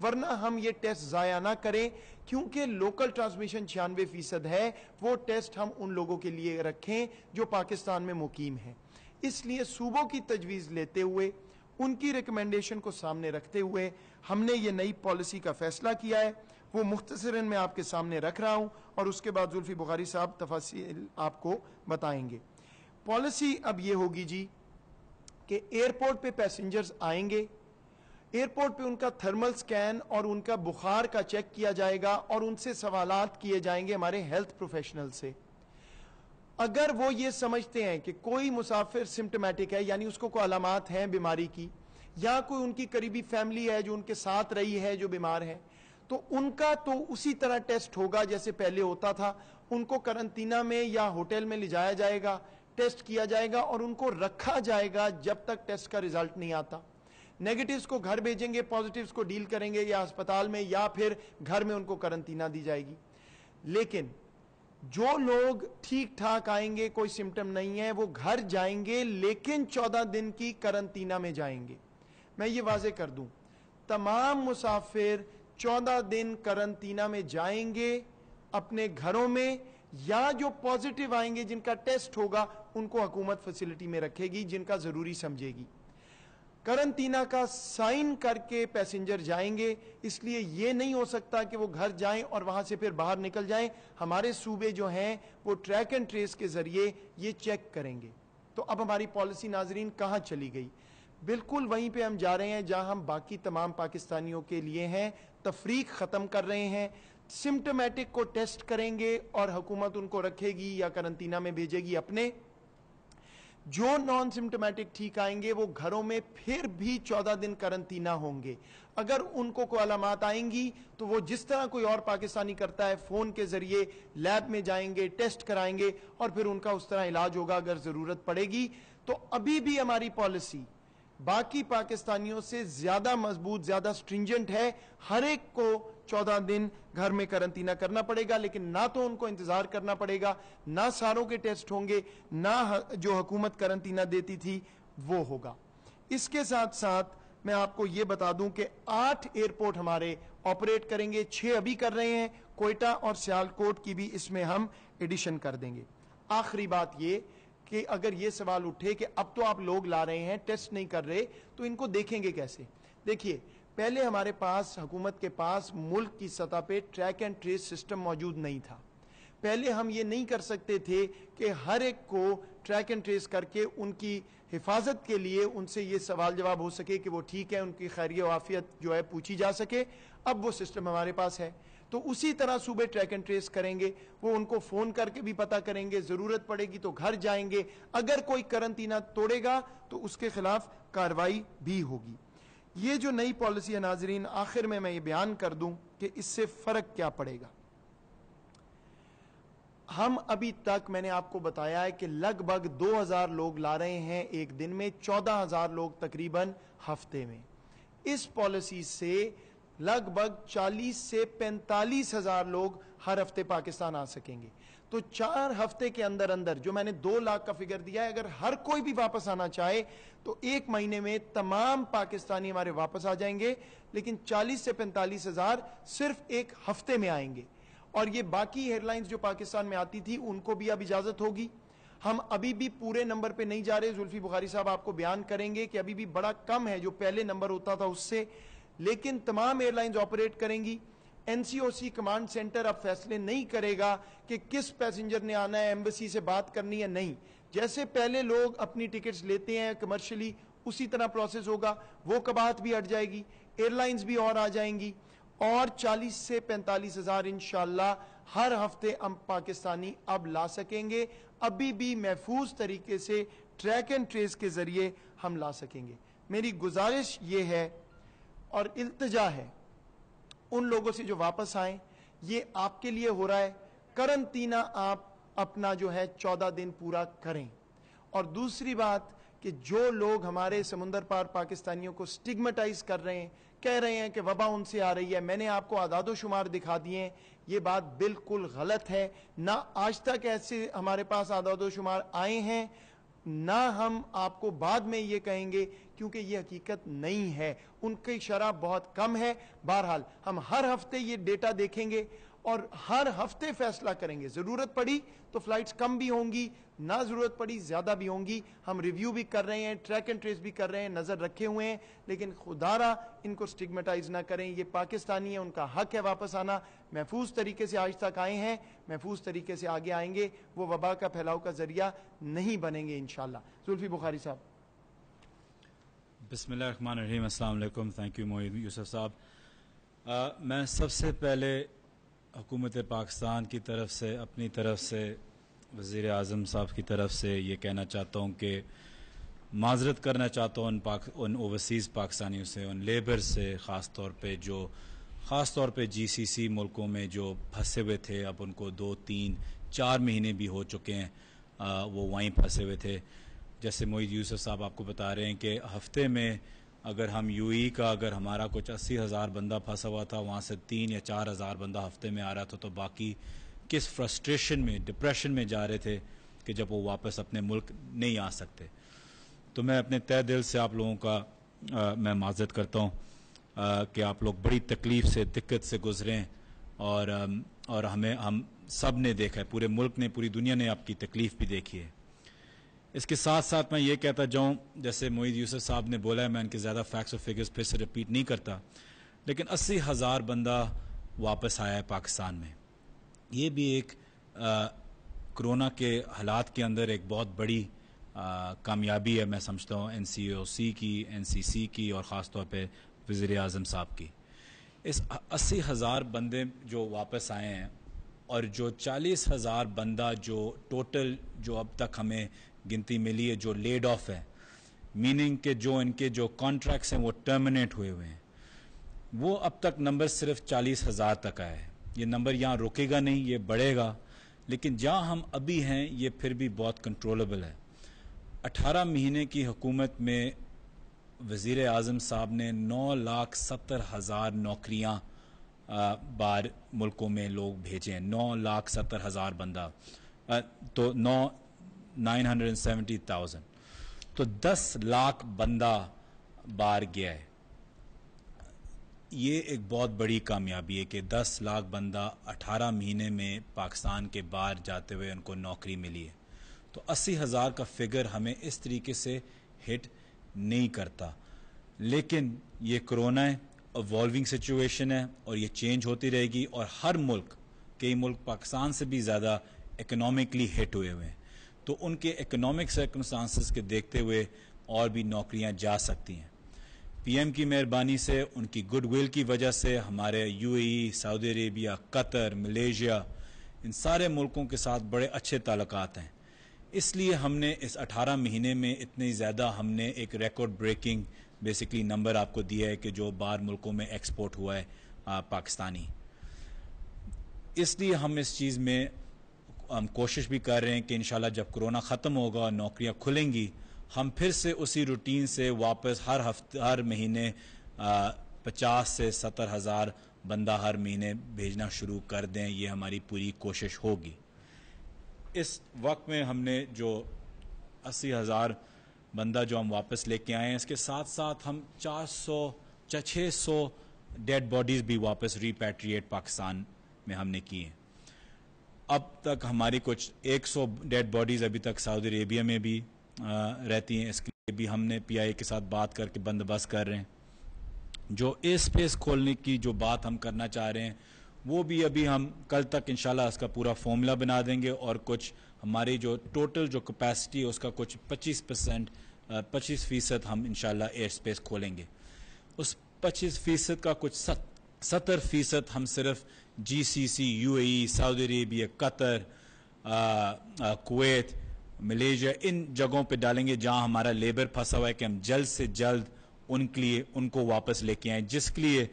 ورنہ ہم یہ ٹیسٹ ضائع نہ کریں، کیونکہ لوکل ٹرانسمیشن 96% ہے، وہ ٹیسٹ ہم ان لوگوں کے لیے رکھیں جو پاکستان میں مقیم ہیں۔ اس لیے صوبوں کی تجویز لیتے ہوئے، ان کی ریکمنڈیشن کو سامنے رکھتے ہوئے ہم نے یہ نئی پالیسی کا فیصلہ کیا ہے، وہ مختصراً میں آپ کے سامنے رکھ رہا ہوں، اور اس کے بعد زلفی بخاری صاحب تفاصیل آپ کو بتائیں گے۔ پالیسی اب یہ ہوگی جی کہ ایئرپورٹ پہ پیسنجرز آئیں گے، ایئرپورٹ پہ ان کا تھرمل سکین اور ان کا بخار کا چیک کیا جائے گا، اور ان سے سوالات کیے جائیں گے ہمارے ہیلتھ پروفیشنل سے۔ اگر وہ یہ سمجھتے ہیں کہ کوئی مسافر سمپٹمیٹک ہے، یعنی اس کو کوئی علامات ہیں بیماری کی، یا کوئی ان کی قریبی فیملی ہے جو ان کے ساتھ رہی ہے جو بیمار ہے، تو ان کا تو اسی طرح ٹیسٹ ہوگا جیسے پہلے ہوتا تھا۔ ان کو قرنطینہ میں یا ہوٹل میں لے جایا جائے گا، ٹیسٹ کیا جائے گا، اور ان کو رکھا جائے گا جب تک ٹیسٹ کا ریزلٹ نہیں آتا۔ نیگیٹیوز کو گھر بھیجیں گے، پازیٹیوز کو ڈیل کریں گے یا اسپتال میں، یا پھر گھر میں ان کو قرنطینہ دی جائے گی۔ لیکن جو لوگ ٹھیک ٹھاک آئیں گے، کوئی سمٹم نہیں ہے، وہ گھر جائیں گے، لیکن 14 دن کی قرنطینہ میں جائیں گے۔ میں یہ واضح کر دوں، تمام مسافر 14 دن قرنطینہ میں جائیں گے اپنے گھروں میں، یا جو پازیٹیو آئیں گے جن کا ٹیسٹ ہوگا ان کو حکومت فیسلٹی میں رکھے گی جن کا ضروری سمجھے گی۔ قرنطینہ کا سائن کر کے پیسنجر جائیں گے، اس لیے یہ نہیں ہو سکتا کہ وہ گھر جائیں اور وہاں سے پھر باہر نکل جائیں۔ ہمارے صوبے جو ہیں وہ ٹریک اینڈ ٹریس کے ذریعے یہ چیک کریں گے۔ تو اب ہماری پالیسی ناظرین کہاں چلی گئی؟ بالکل وہیں پہ ہم جا رہے ہیں جہاں ہم باقی تمام پاکستانیوں کے لیے ہیں، تفریق ختم کر رہے ہیں۔ سمپٹمیٹک کو ٹیسٹ کریں گے اور حکومت ان کو رکھے گی یا قرنطینہ میں بھیجے گی اپنے۔ جو نان سمپٹمیٹک ٹھیک آئیں گے وہ گھروں میں پھر بھی 14 دن قرنطینہ ہوں گے۔ اگر ان کو کوئی علامات آئیں گی تو وہ جس طرح کوئی اور پاکستانی کرتا ہے، فون کے ذریعے لیب میں جائیں گے، ٹیسٹ کرائیں گے، اور پھر ان کا اس طرح علاج ہوگا اگر ضرورت پڑے گی۔ تو ابھی بھی ہماری پالیسی باقی پاکستانیوں سے زیادہ مضبوط، زیادہ سٹرنجنٹ ہے۔ ہر ایک کو 14 دن گھر میں قرنطینہ کرنا پڑے گا، لیکن نہ تو ان کو انتظار کرنا پڑے گا، نہ ساروں کے ٹیسٹ ہوں گے، نہ جو حکومت قرنطینہ دیتی تھی وہ ہوگا۔ اس کے ساتھ ساتھ میں آپ کو یہ بتا دوں کہ 8 ایئرپورٹ ہمارے آپریٹ کریں گے، 6 ابھی کر رہے ہیں، کوئٹہ اور سیالکوٹ کی بھی اس میں ہم ایڈیشن کر دیں گے۔ آخری بات یہ کہ اگر یہ سوال اٹھے کہ اب تو آپ لوگ لا رہے ہیں، ٹیسٹ نہیں کر رہے، تو ان کو دیکھیں گے کیسے؟ دیکھیے، پہلے ہمارے پاس، حکومت کے پاس ملک کی سطح پہ ٹریک اینڈ ٹریس سسٹم موجود نہیں تھا۔ پہلے ہم یہ نہیں کر سکتے تھے کہ ہر ایک کو ٹریک اینڈ ٹریس کر کے ان کی حفاظت کے لیے ان سے یہ سوال جواب ہو سکے کہ وہ ٹھیک ہے، ان کی خیریت و عافیت جو ہے پوچھی جا سکے۔ اب وہ سسٹم ہمارے پاس ہے، تو اسی طرح صوبے ٹریک اینڈ ٹریس کریں گے، وہ ان کو فون کر کے بھی پتہ کریں گے، ضرورت پڑے گی تو گھر جائیں گے، اگر کوئی قرنطینہ توڑے گا تو اس کے خلاف کارروائی بھی ہوگی۔ یہ جو نئی پالیسی ہے ناظرین، آخر میں یہ بیان کر دوں کہ اس سے فرق کیا پڑے گا۔ ہم ابھی تک، میں نے آپ کو بتایا ہے کہ لگ بھگ 2000 لوگ لا رہے ہیں ایک دن میں، 14000 لوگ تقریباً ہفتے میں۔ اس پالیسی سے لگ بھگ 40 سے 45 ہزار لوگ ہر ہفتے پاکستان آ سکیں گے۔ تو 4 ہفتے کے اندر اندر، جو میں نے 2 لاکھ کا فگر دیا ہے، اگر ہر کوئی بھی واپس آنا چاہے تو ایک مہینے میں تمام پاکستانی ہمارے واپس آ جائیں گے، لیکن 40 سے 45 ہزار صرف ایک ہفتے میں آئیں گے۔ اور یہ باقی ایئر لائنز جو پاکستان میں آتی تھی ان کو بھی اب اجازت ہوگی۔ ہم ابھی بھی پورے نمبر پہ نہیں جا رہے، زلفی بخاری صاحب آپ کو بیان کریں گے کہ ابھی بھی بڑا کم ہے جو پہلے نمبر ہوتا تھا اس سے، لیکن تمام ایئر لائنز آپریٹ کریں گی۔ این سی او سی کمانڈ سینٹر اب فیصلے نہیں کرے گا کہ کس پیسنجر نے آنا ہے، ایمبیسی سے بات کرنی ہے، نہیں۔ جیسے پہلے لوگ اپنی ٹکٹس لیتے ہیں کمرشلی، اسی طرح پروسیس ہوگا، وہ قباحت بھی ہٹ جائے گی، ایئر لائنز بھی اور آ جائیں گی، اور 40 سے 45 ہزار انشاءاللہ ہر ہفتے ہم پاکستانی اب لا سکیں گے، ابھی بھی محفوظ طریقے سے ٹریک اینڈ ٹریس کے ذریعے ہم لا سکیں گے۔ میری گزارش یہ ہے اور التجا ہے ان لوگوں سے جو واپس آئیں، یہ آپ کے لیے ہو رہا ہے، قرنطینہ آپ اپنا جو ہے 14 دن پورا کریں۔ اور دوسری بات کہ جو لوگ ہمارے سمندر پار پاکستانیوں کو سٹگمیٹائز کر رہے ہیں، کہہ رہے ہیں کہ وبا ان سے آ رہی ہے، میں نے آپ کو اعداد و شمار دکھا دیے ہیں، یہ بات بالکل غلط ہے۔ نہ آج تک ایسے ہمارے پاس اعداد و شمار آئے ہیں، نہ ہم آپ کو بعد میں یہ کہیں گے کیونکہ یہ حقیقت نہیں ہے, ان کی شرح بہت کم ہے. بہرحال ہم ہر ہفتے یہ ڈیٹا دیکھیں گے اور ہر ہفتے فیصلہ کریں گے. ضرورت پڑی تو فلائٹس کم بھی ہوں گی, نہ ضرورت پڑی زیادہ بھی ہوں گی. ہم ریویو بھی کر رہے ہیں, ٹریک اینڈ ٹریس بھی کر رہے ہیں, نظر رکھے ہوئے ہیں, لیکن خدارا ان کو سٹگمیٹائز نہ کریں. یہ پاکستانی ہیں, ان کا حق ہے واپس آنا. محفوظ طریقے سے آج تک آئے ہیں, محفوظ طریقے سے آگے آئیں گے, وہ وبا کا پھیلاؤ کا ذریعہ نہیں بنیں گے انشاءاللہ. زلفی بخاری صاحب. بسم اللہ الرحمن الرحیم. السلام علیکم. تھینک یو معید یوسف صاحب. میں سب سے پہلے حکومت پاکستان کی طرف سے, اپنی طرف سے, وزیر اعظم صاحب کی طرف سے یہ کہنا چاہتا ہوں کہ معذرت کرنا چاہتا ہوں ان اوورسیز پاکستانیوں سے, ان لیبر سے, خاص طور پہ جی سی سی ملکوں میں جو پھنسے ہوئے تھے. اب ان کو 2 3 4 مہینے بھی ہو چکے ہیں وہ وہیں پھنسے ہوئے تھے. جیسے معید یوسف صاحب آپ کو بتا رہے ہیں کہ ہفتے میں اگر ہم یو ای کا اگر ہمارا کچھ 80,000 بندہ پھنسا ہوا تھا, وہاں سے 3 یا 4,000 بندہ ہفتے میں آ رہا تھا, تو باقی کس فرسٹریشن میں, ڈپریشن میں جا رہے تھے کہ جب وہ واپس اپنے ملک نہیں آ سکتے. تو میں اپنے تہ دل سے آپ لوگوں کا میں معذرت کرتا ہوں کہ آپ لوگ بڑی تکلیف سے, دقت سے گزریں, اور ہم سب نے دیکھا ہے, پورے ملک نے, پوری دنیا نے آپ کی تکلیف بھی دیکھی ہے. اس کے ساتھ ساتھ میں یہ کہتا جاؤں, جیسے معید یوسف صاحب نے بولا ہے, میں ان کے زیادہ فیکٹس اور فگرز پھر سے رپیٹ نہیں کرتا, لیکن 80,000 بندہ واپس آیا ہے پاکستان میں. یہ بھی ایک کرونا کے حالات کے اندر ایک بہت بڑی کامیابی ہے, میں سمجھتا ہوں, این سی او سی کی, این سی سی کی, اور خاص طور پہ وزیر اعظم صاحب کی. اس 80,000 بندے جو واپس آئے ہیں, اور جو 40,000 بندہ جو ٹوٹل جو اب تک ہمیں گنتی ملی ہے جو لیڈ آف ہے, میننگ کہ جو ان کے جو کانٹریکٹس ہیں وہ ٹرمینیٹ ہوئے ہیں, وہ اب تک نمبر صرف 40,000 تک آیا ہے. یہ نمبر یہاں رکے گا نہیں, یہ بڑھے گا, لیکن جہاں ہم ابھی ہیں یہ پھر بھی بہت کنٹرولبل ہے. 18 مہینے کی حکومت میں وزیر اعظم صاحب نے 9,70,000 نوکریاں بار ملکوں میں لوگ بھیجے ہیں. 9,70,000 بندہ, تو 970,000, تو 10 لاکھ بندہ بار گیا ہے. یہ ایک بہت بڑی کامیابی ہے کہ 10 لاکھ بندہ 18 مہینے میں پاکستان کے باہر جاتے ہوئے ان کو نوکری ملی ہے. تو 80,000 کا فگر ہمیں اس طریقے سے ہٹ نہیں کرتا, لیکن یہ کرونا ہے, ایوالونگ سچویشن ہے, اور یہ چینج ہوتی رہے گی, اور ہر ملک, کئی ملک پاکستان سے بھی زیادہ اکنامکلی ہٹ ہوئے ہیں, تو ان کے اکنامک سرکمسٹانسز کے دیکھتے ہوئے اور بھی نوکریاں جا سکتی ہیں. پی ایم کی مہربانی سے, ان کی گڈ ول کی وجہ سے ہمارے U A E, Saudi Arabia, Qatar, Malaysia, ان سارے ملکوں کے ساتھ بڑے اچھے تعلقات ہیں. اس لیے ہم نے اس 18 مہینے میں اتنی زیادہ ہم نے ایک ریکارڈ بریکنگ بیسکلی نمبر آپ کو دیا ہے کہ جو باہر ملکوں میں ایکسپورٹ ہوا ہے پاکستانی. اس لیے ہم اس چیز میں ہم کوشش بھی کر رہے ہیں کہ انشاءاللہ جب کرونا ختم ہوگا اور نوکریاں کھلیں گی, ہم پھر سے اسی روٹین سے واپس ہر مہینے 50 سے 70,000 بندہ ہر مہینے بھیجنا شروع کر دیں. یہ ہماری پوری کوشش ہوگی. اس وقت میں ہم نے جو 80,000 بندہ جو ہم واپس لے کے آئے ہیں, اس کے ساتھ ساتھ ہم 600 ڈیڈ باڈیز بھی واپس ریپیٹریٹ پاکستان میں ہم نے کی ہیں. اب تک ہماری کچھ 100 ڈیڈ باڈیز ابھی تک سعودی عربیہ میں بھی رہتی ہیں. اس کے لیے بھی ہم نے پی آئی اے کے ساتھ بات کر کے بندوبست کر رہے ہیں. جو ایئر اسپیس کھولنے کی جو بات ہم کرنا چاہ رہے ہیں, وہ بھی ابھی ہم کل تک انشاءاللہ اس کا پورا فارمولا بنا دیں گے, اور کچھ ہماری جو ٹوٹل جو کیپیسٹی ہے اس کا کچھ 25% ہم انشاءاللہ ایئر اسپیس کھولیں گے. اس 25% کا کچھ 70% ہم صرف G C C, U A E, Saudi Arabia, Qatar, Kuwait, Malaysia, ان جگہوں پہ ڈالیں گے جہاں ہمارا لیبر پھنسا ہوا ہے, کہ ہم جلد سے جلد ان کو واپس لے کے آئیں, جس کے لیے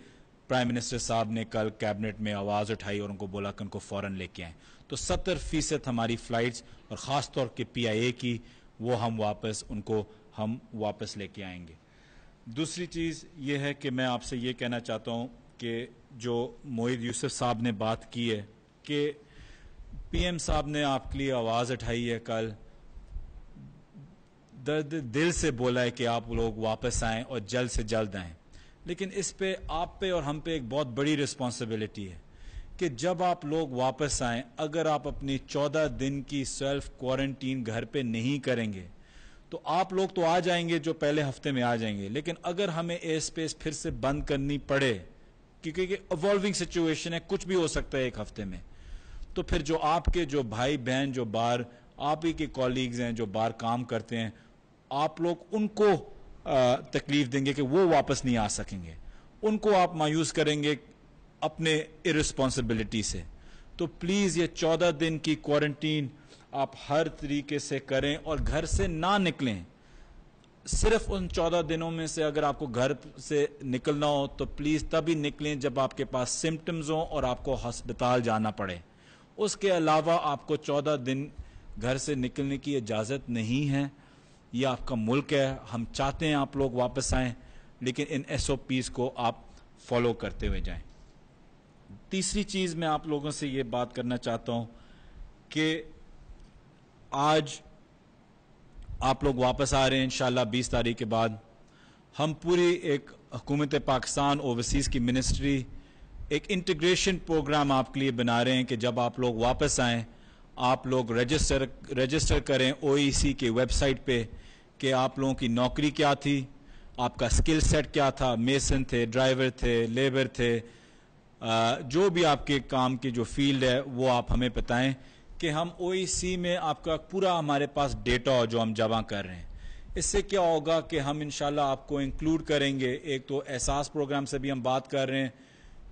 پرائم منسٹر صاحب نے کل کیبنٹ میں آواز اٹھائی اور ان کو بولا کہ ان کو فوراً لے کے آئیں. تو 70% ہماری فلائٹس, اور خاص طور کے پی آئی اے کی, وہ ہم واپس لے کے آئیں گے. دوسری چیز یہ ہے کہ میں آپ سے یہ کہنا چاہتا ہوں کہ جو معید یوسف صاحب نے بات کی ہے کہ پی ایم صاحب نے آپ کے لیے آواز اٹھائی ہے کل, درد دل سے بولا ہے کہ آپ لوگ واپس آئیں اور جلد سے جلد آئیں، لیکن اس پہ آپ پہ اور ہم پہ ایک بہت بڑی رسپانسبلٹی ہے کہ جب آپ لوگ واپس آئیں، اگر آپ اپنی 14 دن کی سیلف کوارنٹین گھر پہ نہیں کریں گے تو آپ لوگ تو آ جائیں گے جو پہلے ہفتے میں آ جائیں گے، لیکن اگر ہمیں ایئر اسپیس پھر سے بند کرنی پڑے کیونکہ ایوالونگ سچویشن ہے، کچھ بھی ہو سکتا ہے ایک ہفتے میں، تو پھر جو آپ کے جو بھائی بہن جو باہر آپ ہی کے کولیگز ہیں جو باہر کام کرتے ہیں، آپ لوگ ان کو تکلیف دیں گے کہ وہ واپس نہیں آ سکیں گے، ان کو آپ مایوس کریں گے اپنے ارسپانسبلٹی سے. تو پلیز یہ 14 دن کی کوارنٹین آپ ہر طریقے سے کریں اور گھر سے نہ نکلیں. صرف ان 14 دنوں میں سے اگر آپ کو گھر سے نکلنا ہو تو پلیز تبھی نکلیں جب آپ کے پاس سمٹمز ہوں اور آپ کو ہسپتال جانا پڑے. اس کے علاوہ آپ کو 14 دن گھر سے نکلنے کی اجازت نہیں ہے. یہ آپ کا ملک ہے، ہم چاہتے ہیں آپ لوگ واپس آئیں، لیکن ان SOPs کو آپ فالو کرتے ہوئے جائیں. تیسری چیز میں آپ لوگوں سے یہ بات کرنا چاہتا ہوں کہ آج آپ لوگ واپس آ رہے ہیں انشاءاللہ 20 تاریخ کے بعد. ہم پوری ایک حکومت پاکستان اوورسیز کی منسٹری ایک انٹیگریشن پروگرام آپ کے لیے بنا رہے ہیں کہ جب آپ لوگ واپس آئیں آپ لوگ رجسٹر کریں OEC کے ویب سائٹ پہ کہ آپ لوگوں کی نوکری کیا تھی، آپ کا سکل سیٹ کیا تھا، میسن تھے، ڈرائیور تھے، لیبر تھے، جو بھی آپ کے کام کی جو فیلڈ ہے وہ آپ ہمیں بتائیں کہ ہم OEC میں آپ کا پورا ہمارے پاس ڈیٹا جو ہم جمع کر رہے ہیں. اس سے کیا ہوگا کہ ہم انشاءاللہ آپ کو انکلوڈ کریں گے. ایک تو احساس پروگرام سے بھی ہم بات کر رہے ہیں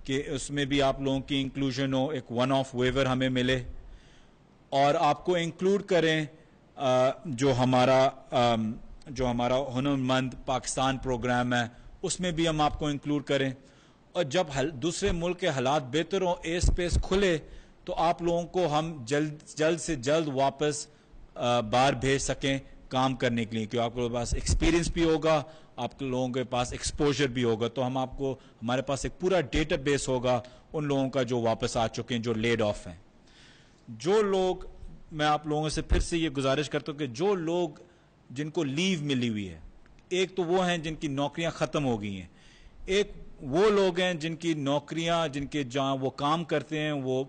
کہ اس میں بھی آپ لوگوں کی انکلوژن ہو، ایک ون آف ویور ہمیں ملے، اور آپ کو انکلوڈ کریں جو ہمارا ہنر مند پاکستان پروگرام ہے اس میں بھی ہم آپ کو انکلوڈ کریں. اور جب دوسرے ملک کے حالات بہتر ہوں، ایئر اسپیس کھلے، تو آپ لوگوں کو ہم جلد سے جلد واپس باہر بھیج سکیں کام کرنے کے لیے، کیونکہ آپ کے پاس ایکسپیرینس بھی ہوگا، آپ کے لوگوں کے پاس ایکسپوجر بھی ہوگا. تو ہم آپ کو ہمارے پاس ایک پورا ڈیٹا بیس ہوگا ان لوگوں کا جو واپس آ چکے ہیں جو لیڈ آف ہیں. جو لوگ، میں آپ لوگوں سے پھر سے یہ گزارش کرتا ہوں کہ جو لوگ جن کو لیو ملی ہوئی ہے، ایک تو وہ ہیں جن کی نوکریاں ختم ہو گئی ہیں، ایک وہ لوگ ہیں جن کی نوکریاں جن کے جہاں وہ کام کرتے ہیں وہ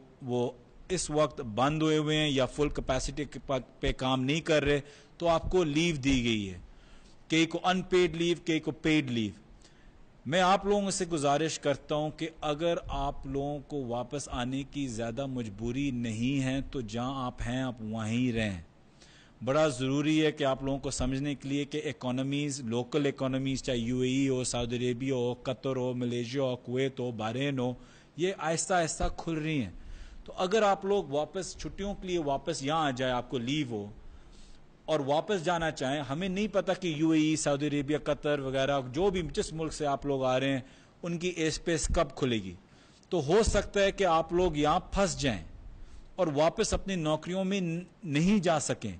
اس وقت بند ہوئے ہوئے ہیں یا فل کیپیسٹی پہ کام نہیں کر رہے، تو آپ کو لیو دی گئی ہے، کئی کو ان پیڈ لیو، کئی کو پیڈ لیو. میں آپ لوگوں سے گزارش کرتا ہوں کہ اگر آپ لوگوں کو واپس آنے کی زیادہ مجبوری نہیں ہے تو جہاں آپ ہیں آپ وہیں رہیں. بڑا ضروری ہے کہ آپ لوگوں کو سمجھنے کے لیے کہ اکانومیز، لوکل اکانومیز، چاہے UAE ہو، سعودی عربیہ ہو، قطر ہو، ملیشیا ہو، کویت ہو، بحرین ہو، یہ آہستہ آہستہ کھل رہی ہیں. تو اگر آپ لوگ واپس چھٹیوں کے لیے واپس یہاں آ جائے، آپ کو لیو ہو اور واپس جانا چاہیں، ہمیں نہیں پتہ کہ UAE، سعودی عربیہ، قطر وغیرہ جو بھی جس ملک سے آپ لوگ آ رہے ہیں ان کی ایئر اسپیس کب کھلے گی. تو ہو سکتا ہے کہ آپ لوگ یہاں پھنس جائیں اور واپس اپنی نوکریوں میں نہیں جا سکیں.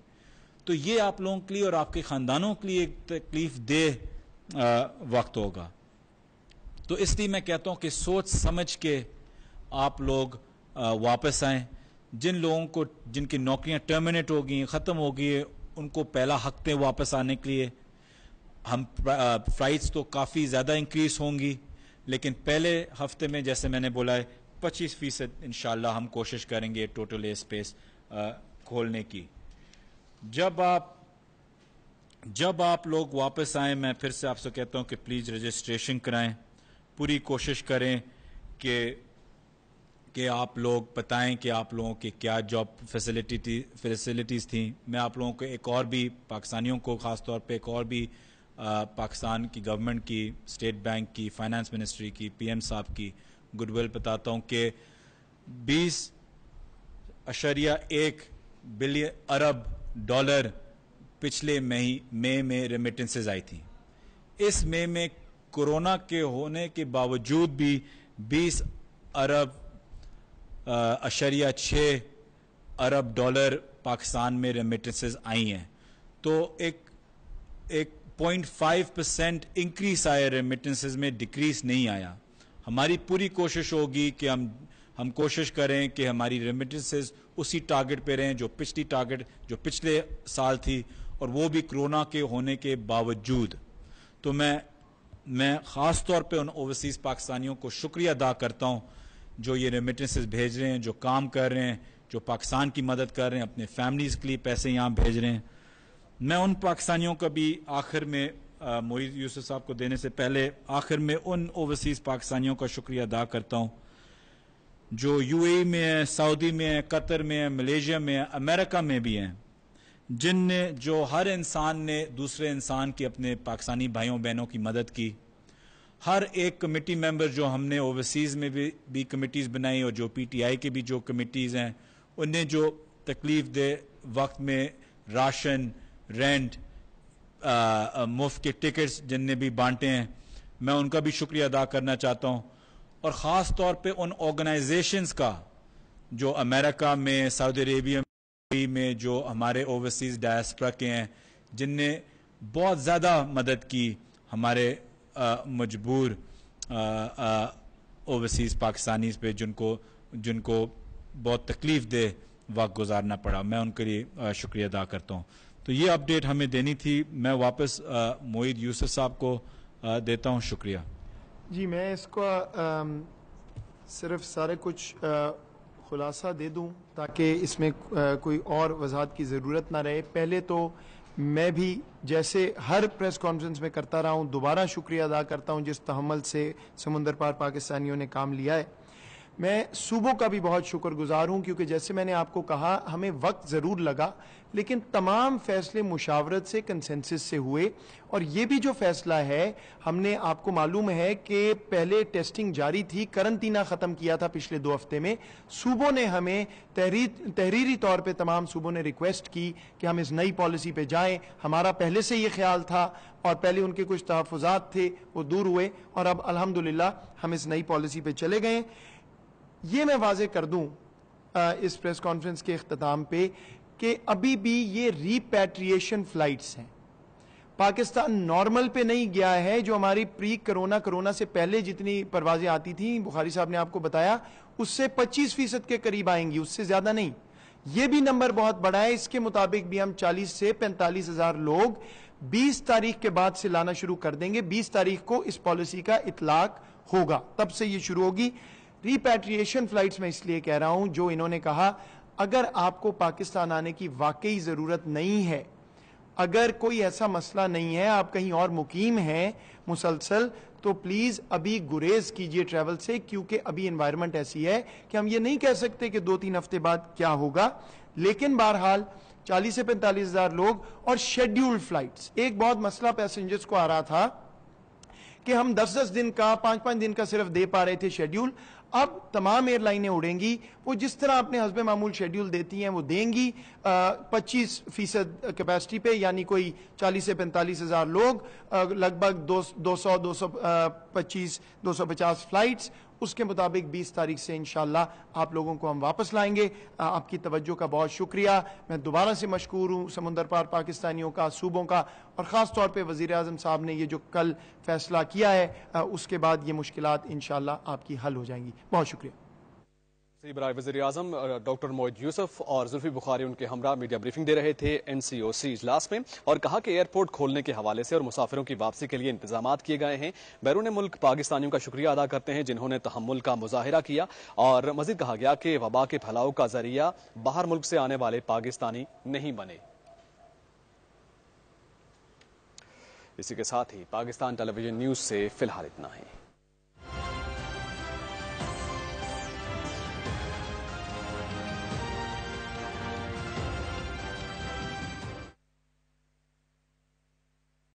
تو یہ آپ لوگوں کے لیے اور آپ کے خاندانوں کے لیے ایک تکلیف دہ وقت ہوگا. تو اس لیے میں کہتا ہوں کہ سوچ سمجھ کے آپ لوگ واپس آئیں. جن لوگوں کو جن کی نوکریاں ٹرمینیٹ ہو گئی ہیں، ختم ہو گئی ہیں، ان کو پہلا حق دیں واپس آنے کے لیے. ہم فلائٹس تو کافی زیادہ انکریز ہوں گی، لیکن پہلے ہفتے میں جیسے میں نے بولا ہے 25% انشاءاللہ ہم کوشش کریں گے ٹوٹل ایئر اسپیس کھولنے کی. جب آپ لوگ واپس آئیں، میں پھر سے آپ سے کہتا ہوں کہ پلیز رجسٹریشن کرائیں. پوری کوشش کریں کہ آپ لوگ بتائیں کہ آپ لوگوں کی کیا جاب فیسلٹیز تھیں. میں آپ لوگوں کو ایک اور بھی پاکستانیوں کو خاص طور پہ ایک اور بھی پاکستان کی گورنمنٹ کی، اسٹیٹ بینک کی، فائنانس منسٹری کی، PM صاحب کی گڈ ول بتاتا ہوں کہ 20.1 بلین ارب ڈالر پچھلے مئی میں ریمیٹنسز آئی تھیں. اس مئی میں کورونا کے ہونے کے باوجود بھی 20.6 ارب ڈالر پاکستان میں ریمیٹنسز آئی ہیں. تو ایک 0.5% انکریز آیا ریمیٹنسز میں، ڈیکریز نہیں آیا. ہماری پوری کوشش ہوگی کہ ہم کوشش کریں کہ ہماری ریمیٹنسز اسی ٹارگٹ پہ رہیں جو پچھلی ٹارگٹ جو پچھلے سال تھی، اور وہ بھی کرونا کے ہونے کے باوجود. تو میں خاص طور پہ ان اوورسیز پاکستانیوں کو شکریہ ادا کرتا ہوں جو یہ ریمیٹنسز بھیج رہے ہیں, جو کام کر رہے ہیں, جو پاکستان کی مدد کر رہے ہیں, اپنے فیملیز کے لیے پیسے یہاں بھیج رہے ہیں. میں ان پاکستانیوں کا بھی آخر میں معید یوسف صاحب کو دینے سے پہلے آخر میں ان اوورسیز پاکستانیوں کا شکریہ ادا کرتا ہوں جو یو اے میں ہیں, سعودی میں ہیں, قطر میں ہیں, ملیشیا میں ہیں, امریکہ میں بھی ہیں, جن نے جو ہر انسان نے دوسرے انسان کی اپنے پاکستانی بھائیوں بہنوں کی مدد کی. ہر ایک کمیٹی ممبر جو ہم نے اوورسیز میں بھی کمیٹیز بنائی اور جو پی ٹی آئی کی بھی جو کمیٹیز ہیں انہیں جو تکلیف دہ وقت میں راشن, رینٹ, مفت کے ٹکٹس جن نے بھی بانٹے ہیں, میں ان کا بھی شکریہ ادا کرنا چاہتا ہوں. اور خاص طور پہ ان آرگنائزیشنز کا جو امریکہ میں, سعودی عربیہ میں جو ہمارے اوورسیز ڈائسپورا کے ہیں, جن نے بہت زیادہ مدد کی ہمارے مجبور اوورسیز پاکستانیز پہ جن کو بہت تکلیف دہ وقت گزارنا پڑا. میں ان کے لیے شکریہ ادا کرتا ہوں. تو یہ اپڈیٹ ہمیں دینی تھی. میں واپس معید یوسف صاحب کو دیتا ہوں. شکریہ. جی میں اس کو صرف سارے کچھ خلاصہ دے دوں تاکہ اس میں کوئی اور وضاحت کی ضرورت نہ رہے. پہلے تو میں بھی جیسے ہر پریس کانفرنس میں کرتا رہا ہوں دوبارہ شکریہ ادا کرتا ہوں جس تحمل سے سمندر پار پاکستانیوں نے کام لیا ہے. میں صوبوں کا بھی بہت شکر گزار ہوں کیونکہ جیسے میں نے آپ کو کہا ہمیں وقت ضرور لگا لیکن تمام فیصلے مشاورت سے, کنسنسس سے ہوئے. اور یہ بھی جو فیصلہ ہے, ہم نے, آپ کو معلوم ہے کہ پہلے ٹیسٹنگ جاری تھی, قرنطینہ ختم کیا تھا پچھلے 2 ہفتے میں. صوبوں نے ہمیں تحریری طور پہ تمام صوبوں نے ریکویسٹ کی کہ ہم اس نئی پالیسی پہ جائیں. ہمارا پہلے سے یہ خیال تھا اور پہلے ان کے کچھ تحفظات تھے وہ دور ہوئے اور اب الحمدللہ ہم اس نئی پالیسی پہ چلے گئے. یہ میں واضح کر دوں اس پریس کانفرنس کے اختتام پہ کہ ابھی بھی یہ ریپیٹریشن فلائٹس ہیں. پاکستان نارمل پہ نہیں گیا ہے. جو ہماری پری کرونا سے پہلے جتنی پروازیں آتی تھیں, بخاری صاحب نے آپ کو بتایا, اس سے 25% کے قریب آئیں گی, اس سے زیادہ نہیں. یہ بھی نمبر بہت بڑا ہے. اس کے مطابق بھی ہم 40 سے 45 ہزار لوگ 20 تاریخ کے بعد سے لانا شروع کر دیں گے. 20 تاریخ کو اس پالیسی کا اطلاق ہوگا, تب سے یہ شروع ہوگی. ریپیٹریشن فلائٹس میں اس لیے کہہ رہا ہوں جو انہوں نے کہا اگر آپ کو پاکستان آنے کی واقعی ضرورت نہیں ہے, اگر کوئی ایسا مسئلہ نہیں ہے, آپ کہیں اور مقیم ہیں مسلسل, تو پلیز ابھی گریز کیجئے ٹریول سے, کیونکہ ابھی انوائرمنٹ ایسی ہے کہ ہم یہ نہیں کہہ سکتے کہ 2-3 ہفتے بعد کیا ہوگا. لیکن بہرحال 40 سے 45 ہزار لوگ اور شیڈیولڈ فلائٹس. ایک بہت مسئلہ پیسنجرز کو آ رہا تھا کہ ہم 10-10 دن کا 5-5 دن کا صرف دے پا رہے تھے شیڈیول. اب تمام ایئر لائنیں اڑیں گی, وہ جس طرح اپنے حسب معمول شیڈیول دیتی ہیں وہ دیں گی 25% کیپیسٹی پہ, یعنی کوئی 40 سے 45 ہزار لوگ, لگ بھگ 250 فلائٹس. اس کے مطابق 20 تاریخ سے انشاءاللہ آپ لوگوں کو ہم واپس لائیں گے. آپ کی توجہ کا بہت شکریہ. میں دوبارہ سے مشکور ہوں سمندر پار پاکستانیوں کا, صوبوں کا, اور خاص طور پہ وزیر اعظم صاحب نے یہ جو کل فیصلہ کیا ہے اس کے بعد یہ مشکلات انشاءاللہ آپ کی حل ہو جائیں گی. بہت شکریہ. برائے وزیر اعظم ڈاکٹر معید یوسف اور زلفی بخاری ان کے ہمراہ میڈیا بریفنگ دے رہے تھے NCOC اجلاس میں, اور کہا کہ ایئرپورٹ کھولنے کے حوالے سے اور مسافروں کی واپسی کے لیے انتظامات کیے گئے ہیں. بیرون ملک پاکستانیوں کا شکریہ ادا کرتے ہیں جنہوں نے تحمل کا مظاہرہ کیا, اور مزید کہا گیا کہ وبا کے پھیلاؤ کا ذریعہ باہر ملک سے آنے والے پاکستانی نہیں بنے. اسی کے ساتھ ہی پاکستان ٹیلی ویژن نیوز سے فی الحال اتنا ہی.